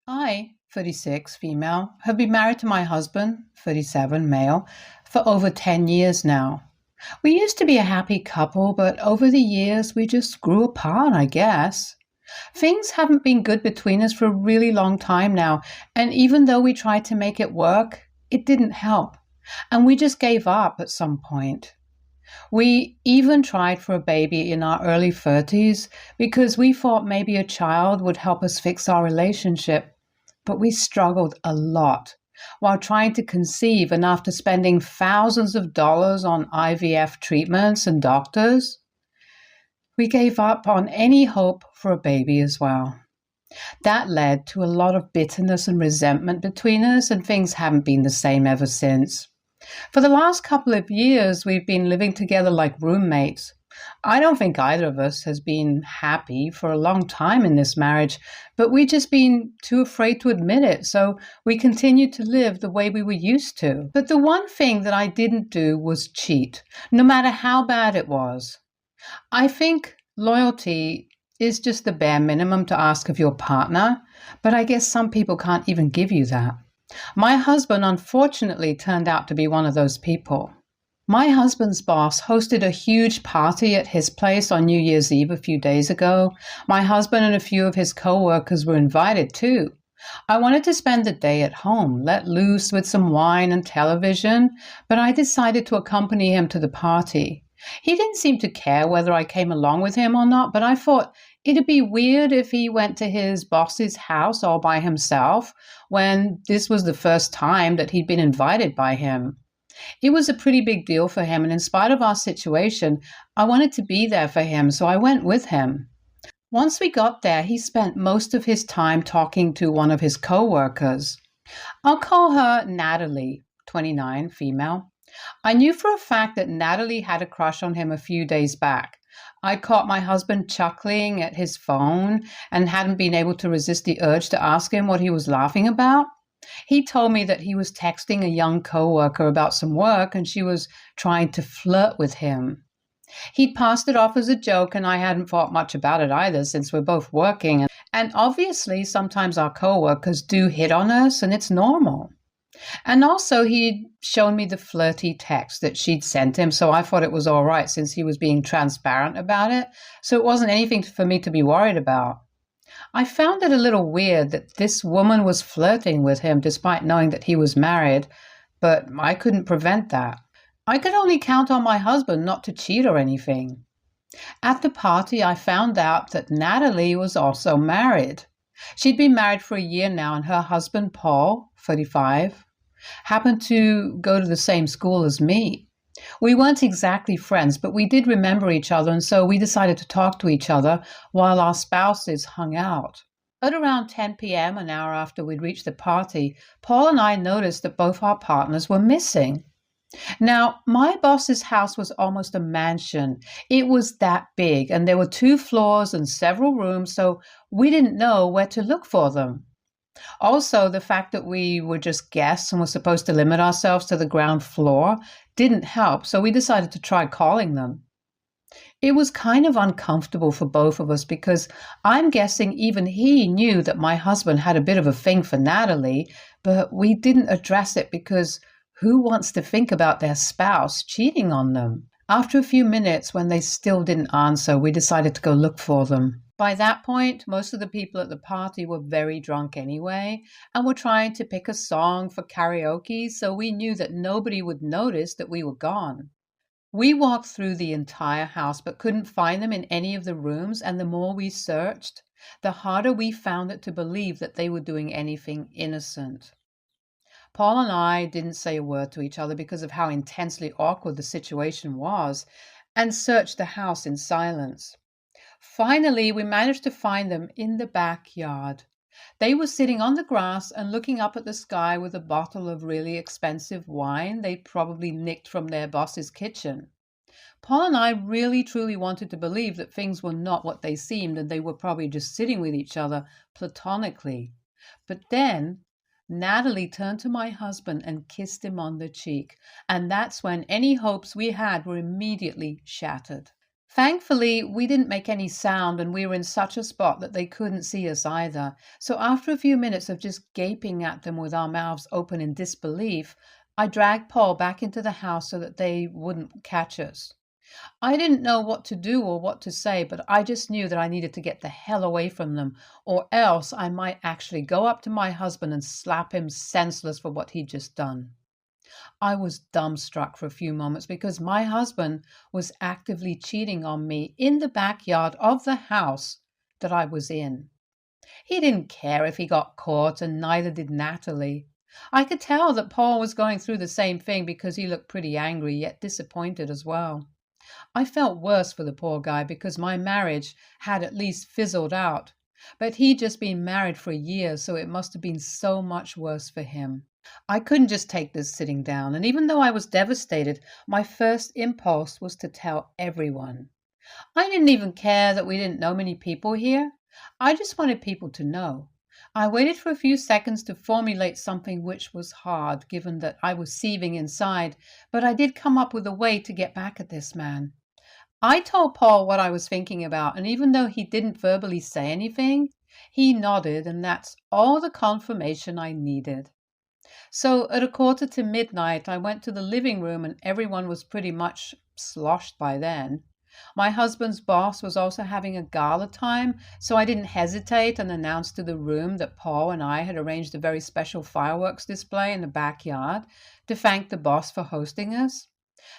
I, 36, female, have been married to my husband, 37, male, for over 10 years now. We used to be a happy couple, but over the years we just grew apart, I guess. Things haven't been good between us for a really long time now, and even though we tried to make it work, it didn't help, and we just gave up at some point. We even tried for a baby in our early 30s because we thought maybe a child would help us fix our relationship, but we struggled a lot while trying to conceive, and after spending thousands of dollars on IVF treatments and doctors, we gave up on any hope for a baby as well. That led to a lot of bitterness and resentment between us, and things haven't been the same ever since. For the last couple of years, we've been living together like roommates. I don't think either of us has been happy for a long time in this marriage, but we've just been too afraid to admit it, so we continue to live the way we were used to. But the one thing that I didn't do was cheat, no matter how bad it was. I think loyalty is just the bare minimum to ask of your partner, but I guess some people can't even give you that. My husband unfortunately turned out to be one of those people. My husband's boss hosted a huge party at his place on New Year's Eve a few days ago. My husband and a few of his co-workers were invited too. I wanted to spend the day at home, let loose with some wine and television, but I decided to accompany him to the party. He didn't seem to care whether I came along with him or not, but I thought it'd be weird if he went to his boss's house all by himself when this was the first time that he'd been invited by him. It was a pretty big deal for him, and in spite of our situation, I wanted to be there for him, so I went with him. Once we got there, he spent most of his time talking to one of his co-workers. I'll call her Natalie, 29, female. I knew for a fact that Natalie had a crush on him a few days back. I caught my husband chuckling at his phone and hadn't been able to resist the urge to ask him what he was laughing about. He told me that he was texting a young coworker about some work and she was trying to flirt with him. He'd passed it off as a joke, and I hadn't thought much about it either since we're both working. And obviously, sometimes our coworkers do hit on us, and it's normal. And also, he'd shown me the flirty text that she'd sent him, so I thought it was all right since he was being transparent about it, so it wasn't anything for me to be worried about. I found it a little weird that this woman was flirting with him despite knowing that he was married, but I couldn't prevent that. I could only count on my husband not to cheat or anything. At the party, I found out that Natalie was also married. She'd been married for a year now, and her husband, Paul, 35, happened to go to the same school as me. We weren't exactly friends, but we did remember each other, and so we decided to talk to each other while our spouses hung out. At around 10 p.m., an hour after we'd reached the party, Paul and I noticed that both our partners were missing. Now, my boss's house was almost a mansion. It was that big, and there were 2 floors and several rooms, so we didn't know where to look for them. Also, the fact that we were just guests and were supposed to limit ourselves to the ground floor didn't help, so we decided to try calling them. It was kind of uncomfortable for both of us because I'm guessing even he knew that my husband had a bit of a thing for Natalie, but we didn't address it because who wants to think about their spouse cheating on them? After a few minutes, when they still didn't answer, we decided to go look for them. By that point, most of the people at the party were very drunk anyway, and were trying to pick a song for karaoke, so we knew that nobody would notice that we were gone. We walked through the entire house but couldn't find them in any of the rooms, and the more we searched, the harder we found it to believe that they were doing anything innocent. Paul and I didn't say a word to each other because of how intensely awkward the situation was, and searched the house in silence. Finally, we managed to find them in the backyard. They were sitting on the grass and looking up at the sky with a bottle of really expensive wine they probably nicked from their boss's kitchen. Paul and I really truly wanted to believe that things were not what they seemed and they were probably just sitting with each other platonically. But then Natalie turned to my husband and kissed him on the cheek, and that's when any hopes we had were immediately shattered. Thankfully, we didn't make any sound and we were in such a spot that they couldn't see us either. So after a few minutes of just gaping at them with our mouths open in disbelief, I dragged Paul back into the house so that they wouldn't catch us. I didn't know what to do or what to say, but I just knew that I needed to get the hell away from them, or else I might actually go up to my husband and slap him senseless for what he'd just done. I was dumbstruck for a few moments because my husband was actively cheating on me in the backyard of the house that I was in. He didn't care if he got caught, and neither did Natalie. I could tell that Paul was going through the same thing because he looked pretty angry yet disappointed as well. I felt worse for the poor guy because my marriage had at least fizzled out, but he'd just been married for a year, so it must have been so much worse for him. I couldn't just take this sitting down, and even though I was devastated, my first impulse was to tell everyone. I didn't even care that we didn't know many people here. I just wanted people to know. I waited for a few seconds to formulate something which was hard, given that I was seething inside, but I did come up with a way to get back at this man. I told Paul what I was thinking about, and even though he didn't verbally say anything, he nodded, and that's all the confirmation I needed. So at 1:45, I went to the living room, and everyone was pretty much sloshed by then. My husband's boss was also having a gala time, so I didn't hesitate and announced to the room that Paul and I had arranged a very special fireworks display in the backyard to thank the boss for hosting us.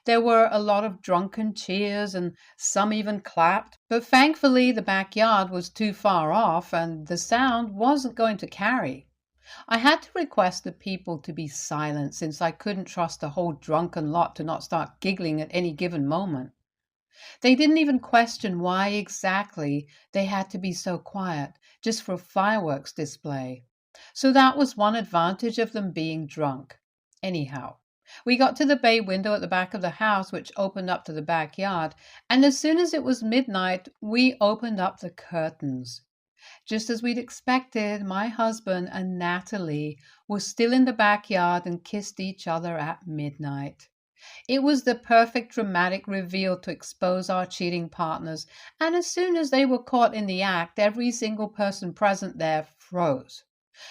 There were a lot of drunken cheers and some even clapped, but thankfully the backyard was too far off and the sound wasn't going to carry. I had to request the people to be silent since I couldn't trust the whole drunken lot to not start giggling at any given moment. They didn't even question why exactly they had to be so quiet, just for a fireworks display. So that was one advantage of them being drunk. Anyhow, we got to the bay window at the back of the house, which opened up to the backyard, and as soon as it was midnight, we opened up the curtains. Just as we'd expected, my husband and Natalie were still in the backyard and kissed each other at midnight. It was the perfect dramatic reveal to expose our cheating partners, and as soon as they were caught in the act, every single person present there froze.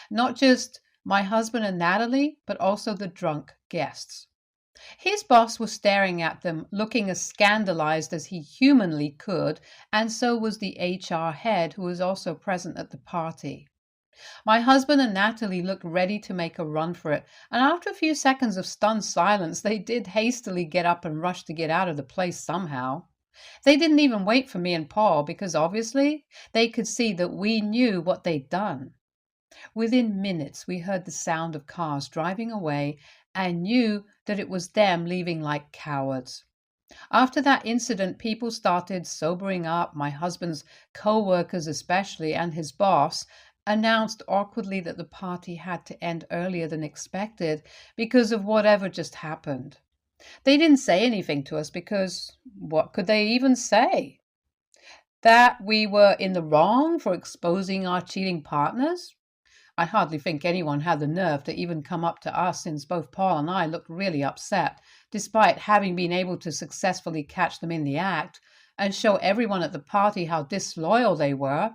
Not just my husband and Natalie, but also the drunk guests. His boss was staring at them, looking as scandalized as he humanly could, and so was the HR head, who was also present at the party. My husband and Natalie looked ready to make a run for it, and after a few seconds of stunned silence, they did hastily get up and rush to get out of the place somehow. They didn't even wait for me and Paul because obviously they could see that we knew what they'd done. Within minutes, we heard the sound of cars driving away and knew that it was them leaving like cowards. After that incident, people started sobering up. My husband's co-workers especially, and his boss announced awkwardly that the party had to end earlier than expected because of whatever just happened. They didn't say anything to us because what could they even say? That we were in the wrong for exposing our cheating partners? I hardly think anyone had the nerve to even come up to us, since both Paul and I looked really upset, despite having been able to successfully catch them in the act and show everyone at the party how disloyal they were.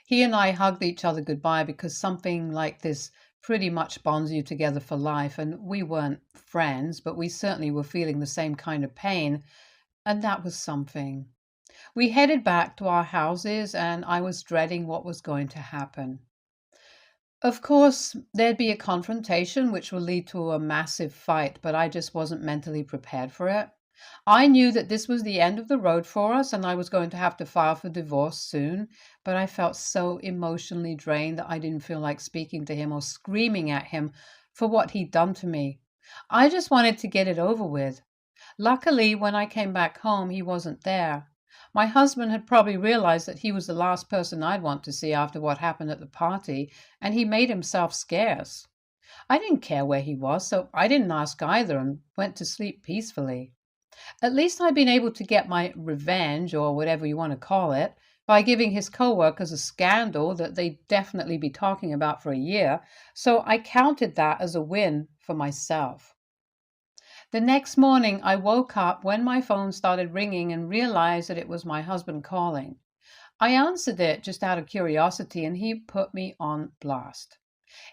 He and I hugged each other goodbye because something like this pretty much bonds you together for life, and we weren't friends, but we certainly were feeling the same kind of pain, and that was something. We headed back to our houses, and I was dreading what was going to happen. Of course, there'd be a confrontation which would lead to a massive fight, but I just wasn't mentally prepared for it. I knew that this was the end of the road for us and I was going to have to file for divorce soon, but I felt so emotionally drained that I didn't feel like speaking to him or screaming at him for what he'd done to me. I just wanted to get it over with. Luckily, when I came back home, he wasn't there. My husband had probably realized that he was the last person I'd want to see after what happened at the party, and he made himself scarce. I didn't care where he was, so I didn't ask either and went to sleep peacefully. At least I'd been able to get my revenge, or whatever you want to call it, by giving his co-workers a scandal that they'd definitely be talking about for a year, so I counted that as a win for myself. The next morning, I woke up when my phone started ringing and realized that it was my husband calling. I answered it just out of curiosity, and he put me on blast.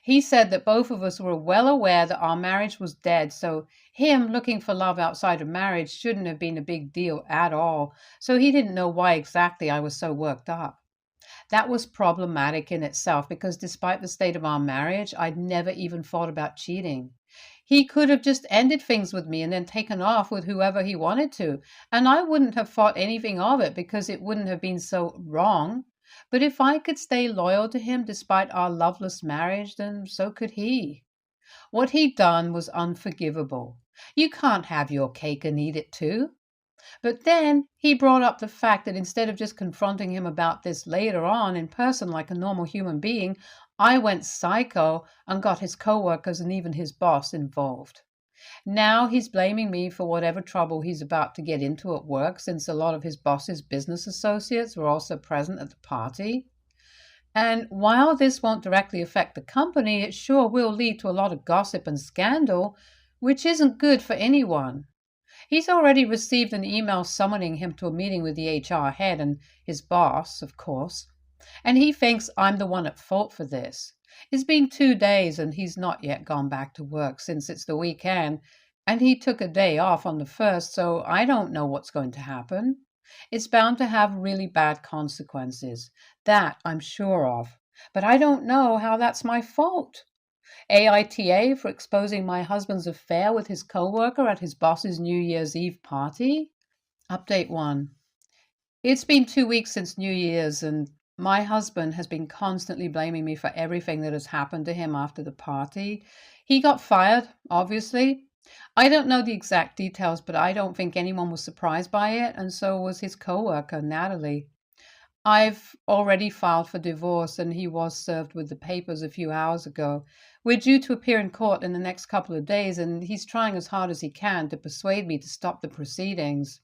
He said that both of us were well aware that our marriage was dead, so him looking for love outside of marriage shouldn't have been a big deal at all, so he didn't know why exactly I was so worked up. That was problematic in itself because despite the state of our marriage, I'd never even thought about cheating. He could have just ended things with me and then taken off with whoever he wanted to, and I wouldn't have thought anything of it because it wouldn't have been so wrong. But if I could stay loyal to him despite our loveless marriage, then so could he. What he'd done was unforgivable. You can't have your cake and eat it too. But then he brought up the fact that instead of just confronting him about this later on in person like a normal human being, I went psycho and got his coworkers and even his boss involved. Now he's blaming me for whatever trouble he's about to get into at work since a lot of his boss's business associates were also present at the party. And while this won't directly affect the company, it sure will lead to a lot of gossip and scandal, which isn't good for anyone. He's already received an email summoning him to a meeting with the HR head and his boss, of course, and he thinks I'm the one at fault for this. It's been 2 days and he's not yet gone back to work since it's the weekend, and he took a day off on the 1st, so I don't know what's going to happen. It's bound to have really bad consequences. That I'm sure of. But I don't know how that's my fault. AITA for exposing my husband's affair with his coworker at his boss's New Year's Eve party. Update 1. It's been 2 weeks since New Year's, and my husband has been constantly blaming me for everything that has happened to him after the party. He got fired, obviously. I don't know the exact details, but I don't think anyone was surprised by it, and so was his coworker, Natalie. I've already filed for divorce, and he was served with the papers a few hours ago. We're due to appear in court in the next couple of days, and he's trying as hard as he can to persuade me to stop the proceedings.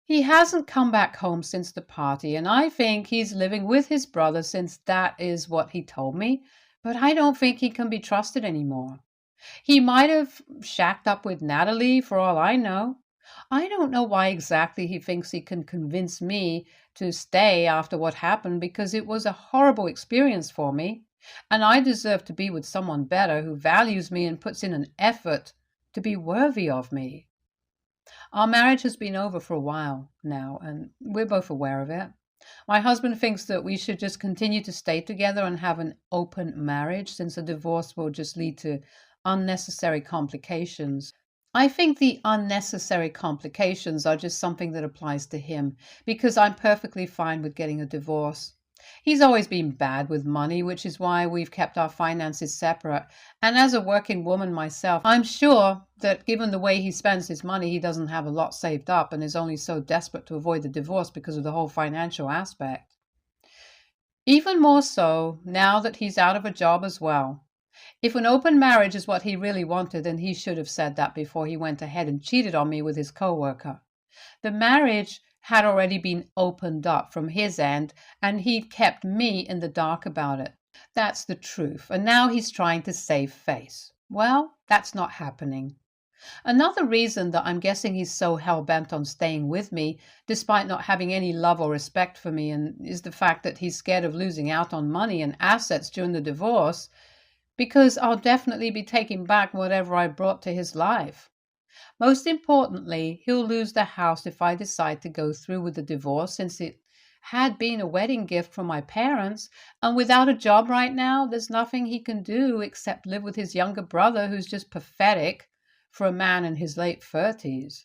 He hasn't come back home since the party, and I think he's living with his brother since that is what he told me, but I don't think he can be trusted anymore. He might have shacked up with Natalie for all I know. I don't know why exactly he thinks he can convince me to stay after what happened because it was a horrible experience for me, and I deserve to be with someone better who values me and puts in an effort to be worthy of me. Our marriage has been over for a while now, and we're both aware of it. My husband thinks that we should just continue to stay together and have an open marriage since a divorce will just lead to unnecessary complications. I think the unnecessary complications are just something that applies to him because I'm perfectly fine with getting a divorce. He's always been bad with money, which is why we've kept our finances separate. And as a working woman myself, I'm sure that given the way he spends his money, he doesn't have a lot saved up and is only so desperate to avoid the divorce because of the whole financial aspect. Even more so now that he's out of a job as well. If an open marriage is what he really wanted, then he should have said that before he went ahead and cheated on me with his coworker. The marriage had already been opened up from his end, and he'd kept me in the dark about it. That's the truth, and now he's trying to save face. Well, that's not happening. Another reason that I'm guessing he's so hell-bent on staying with me, despite not having any love or respect for me, is the fact that he's scared of losing out on money and assets during the divorce, because I'll definitely be taking back whatever I brought to his life. Most importantly, he'll lose the house if I decide to go through with the divorce, since it had been a wedding gift from my parents, and without a job right now, there's nothing he can do except live with his younger brother, who's just pathetic for a man in his late 30s.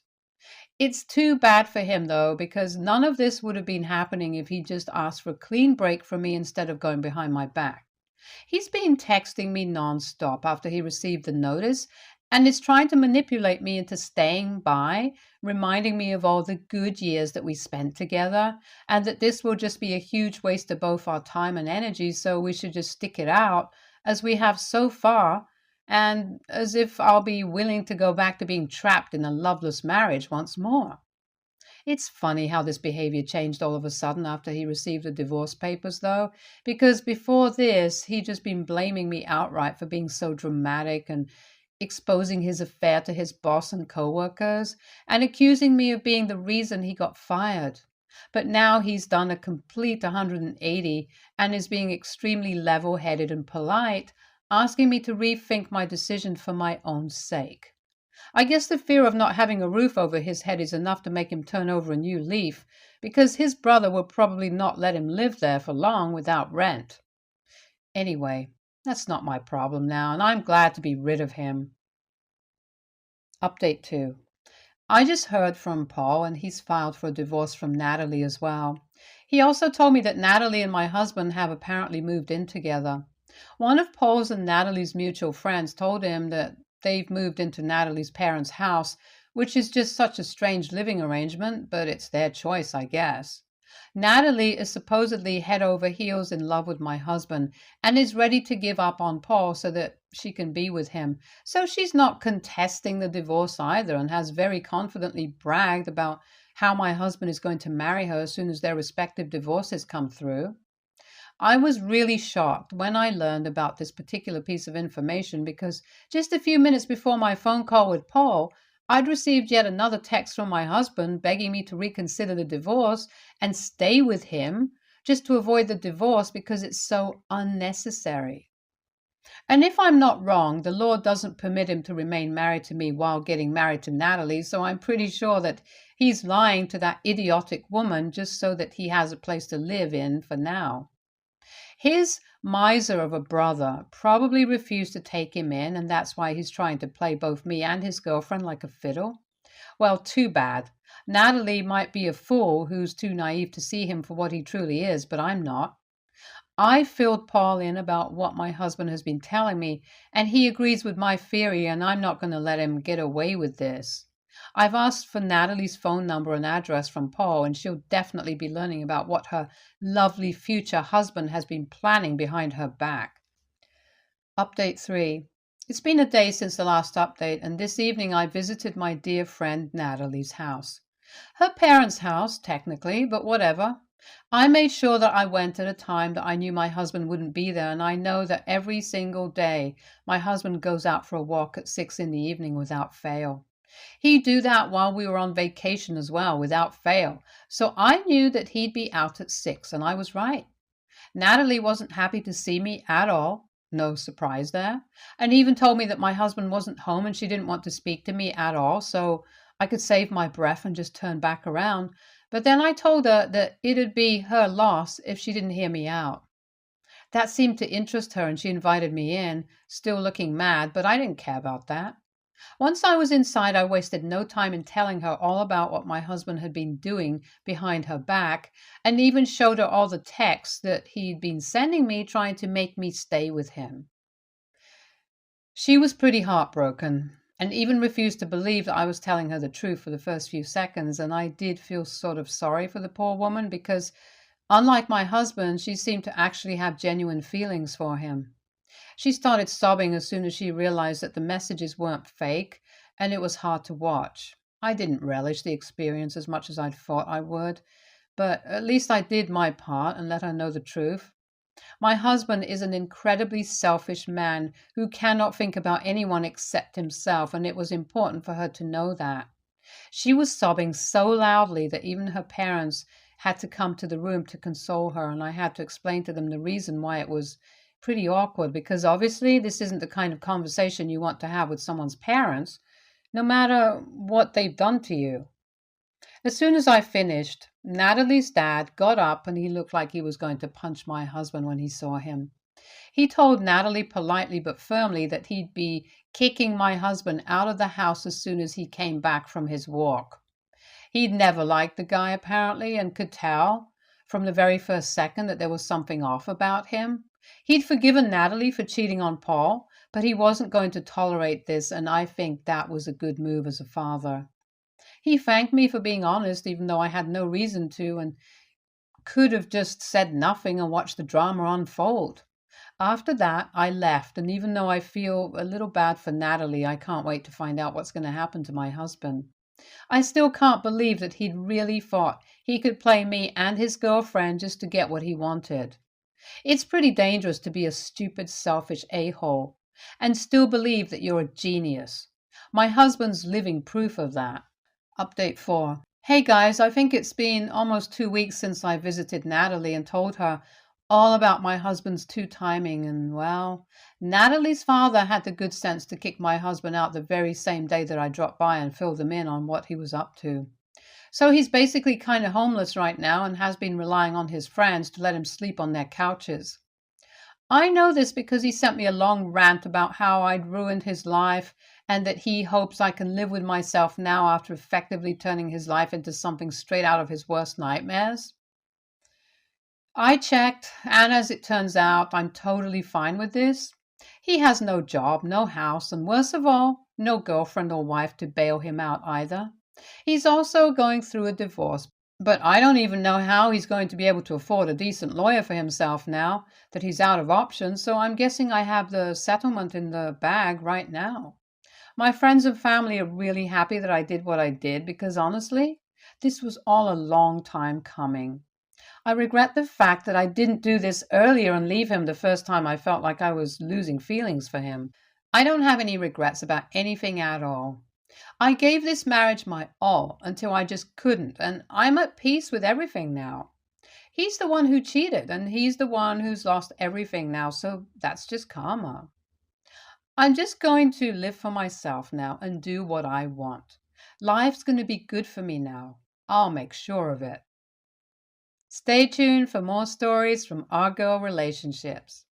It's too bad for him, though, because none of this would have been happening if he just asked for a clean break from me instead of going behind my back. He's been texting me nonstop after he received the notice, and is trying to manipulate me into staying by, reminding me of all the good years that we spent together, and that this will just be a huge waste of both our time and energy, so we should just stick it out, as we have so far, and as if I'll be willing to go back to being trapped in a loveless marriage once more. It's funny how this behavior changed all of a sudden after he received the divorce papers, though, because before this, he'd just been blaming me outright for being so dramatic and exposing his affair to his boss and coworkers, and accusing me of being the reason he got fired. But now he's done a complete 180 and is being extremely level-headed and polite, asking me to rethink my decision for my own sake. I guess the fear of not having a roof over his head is enough to make him turn over a new leaf, because his brother will probably not let him live there for long without rent. Anyway, that's not my problem now, and I'm glad to be rid of him. Update 2. I just heard from Paul, and he's filed for a divorce from Natalie as well. He also told me that Natalie and my husband have apparently moved in together. One of Paul's and Natalie's mutual friends told him that they've moved into Natalie's parents' house, which is just such a strange living arrangement, but it's their choice, I guess. Natalie is supposedly head over heels in love with my husband and is ready to give up on Paul so that she can be with him. So she's not contesting the divorce either, and has very confidently bragged about how my husband is going to marry her as soon as their respective divorces come through. I was really shocked when I learned about this particular piece of information, because just a few minutes before my phone call with Paul, I'd received yet another text from my husband begging me to reconsider the divorce and stay with him just to avoid the divorce because it's so unnecessary. And if I'm not wrong, the law doesn't permit him to remain married to me while getting married to Natalie, so I'm pretty sure that he's lying to that idiotic woman just so that he has a place to live in for now. His miser of a brother probably refused to take him in, and that's why he's trying to play both me and his girlfriend like a fiddle. Well, too bad. Natalie might be a fool who's too naive to see him for what he truly is, but I'm not. I filled Paul in about what my husband has been telling me, and he agrees with my theory, and I'm not going to let him get away with this. I've asked for Natalie's phone number and address from Paul, and she'll definitely be learning about what her lovely future husband has been planning behind her back. Update 3. It's been a day since the last update, and this evening I visited my dear friend Natalie's house. Her parents' house, technically, but whatever. I made sure that I went at a time that I knew my husband wouldn't be there, and I know that every single day my husband goes out for a walk at 6 in the evening without fail. He'd do that while we were on vacation as well, without fail. So I knew that he'd be out at 6, and I was right. Natalie wasn't happy to see me at all. No surprise there. And even told me that my husband wasn't home and she didn't want to speak to me at all, so I could save my breath and just turn back around. But then I told her that it'd be her loss if she didn't hear me out. That seemed to interest her, and she invited me in, still looking mad, but I didn't care about that. Once I was inside, I wasted no time in telling her all about what my husband had been doing behind her back, and even showed her all the texts that he'd been sending me trying to make me stay with him. She was pretty heartbroken, and even refused to believe that I was telling her the truth for the first few seconds, and I did feel sort of sorry for the poor woman, because unlike my husband, she seemed to actually have genuine feelings for him. She started sobbing as soon as she realized that the messages weren't fake, and it was hard to watch. I didn't relish the experience as much as I'd thought I would, but at least I did my part and let her know the truth. My husband is an incredibly selfish man who cannot think about anyone except himself, and it was important for her to know that. She was sobbing so loudly that even her parents had to come to the room to console her, and I had to explain to them the reason why it was pretty awkward, because obviously this isn't the kind of conversation you want to have with someone's parents, no matter what they've done to you. As soon as I finished, Natalie's dad got up and he looked like he was going to punch my husband when he saw him. He told Natalie politely but firmly that he'd be kicking my husband out of the house as soon as he came back from his walk. He'd never liked the guy apparently, and could tell from the very first second that there was something off about him. He'd forgiven Natalie for cheating on Paul, but he wasn't going to tolerate this, and I think that was a good move as a father. He thanked me for being honest, even though I had no reason to, and could have just said nothing and watched the drama unfold. After that, I left, and even though I feel a little bad for Natalie, I can't wait to find out what's going to happen to my husband. I still can't believe that he'd really thought he could play me and his girlfriend just to get what he wanted. It's pretty dangerous to be a stupid, selfish a-hole, and still believe that you're a genius. My husband's living proof of that. Update 4. Hey guys, I think it's been almost 2 weeks since I visited Natalie and told her all about my husband's two-timing, and well, Natalie's father had the good sense to kick my husband out the very same day that I dropped by and filled him in on what he was up to. So he's basically kind of homeless right now and has been relying on his friends to let him sleep on their couches. I know this because he sent me a long rant about how I'd ruined his life and that he hopes I can live with myself now after effectively turning his life into something straight out of his worst nightmares. I checked, and as it turns out, I'm totally fine with this. He has no job, no house, and worst of all, no girlfriend or wife to bail him out either. He's also going through a divorce, but I don't even know how he's going to be able to afford a decent lawyer for himself now that he's out of options, so I'm guessing I have the settlement in the bag right now. My friends and family are really happy that I did what I did because honestly, this was all a long time coming. I regret the fact that I didn't do this earlier and leave him the first time I felt like I was losing feelings for him. I don't have any regrets about anything at all. I gave this marriage my all until I just couldn't, and I'm at peace with everything now. He's the one who cheated, and he's the one who's lost everything now, so that's just karma. I'm just going to live for myself now and do what I want. Life's going to be good for me now. I'll make sure of it. Stay tuned for more stories from our girl relationships.